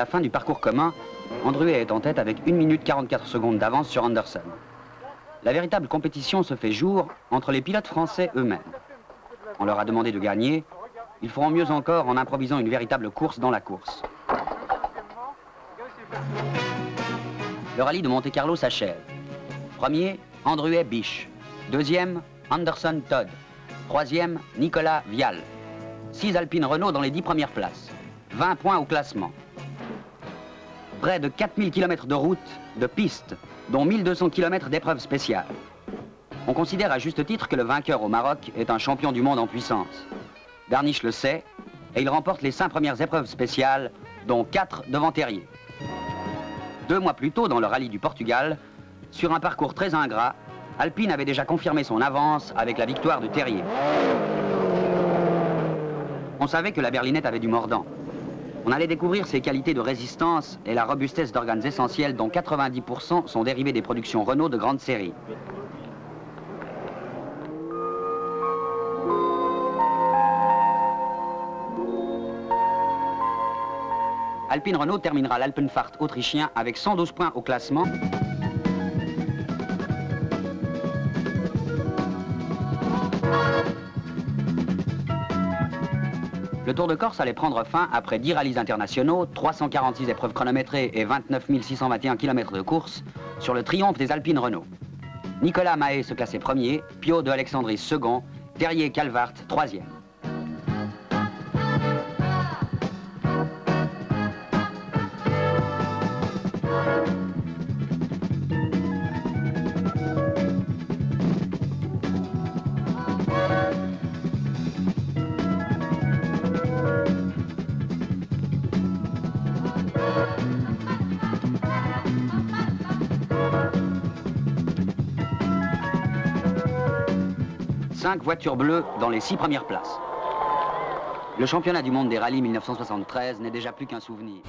la fin du parcours commun, Andruhet est en tête avec 1 minute 44 secondes d'avance sur Anderson. La véritable compétition se fait jour entre les pilotes français eux-mêmes. On leur a demandé de gagner, ils feront mieux encore en improvisant une véritable course dans la course. Le rallye de Monte-Carlo s'achève. Premier, Andruhet Biche. Deuxième, Anderson Todd. Troisième, Nicolas Vial. 6 Alpine Renault dans les 10 premières places. 20 points au classement. Près de 4000 km de route, de pistes, dont 1200 km d'épreuves spéciales. On considère à juste titre que le vainqueur au Maroc est un champion du monde en puissance. Darniche le sait, et il remporte les 5 premières épreuves spéciales, dont 4 devant Terrier. 2 mois plus tôt, dans le rallye du Portugal, sur un parcours très ingrat, Alpine avait déjà confirmé son avance avec la victoire de Terrier. On savait que la berlinette avait du mordant. On allait découvrir ses qualités de résistance et la robustesse d'organes essentiels dont 90% sont dérivés des productions Renault de grande série. Alpine Renault terminera l'Alpenfahrt autrichien avec 112 points au classement. Le Tour de Corse allait prendre fin après 10 rallyes internationaux, 346 épreuves chronométrées et 29 621 km de course sur le triomphe des Alpines Renault. Nicolas Mahé se classait premier, Piot de Alexandris second, Terrier Calvart troisième. Cinq voitures bleues dans les 6 premières places. Le championnat du monde des rallyes 1973 n'est déjà plus qu'un souvenir.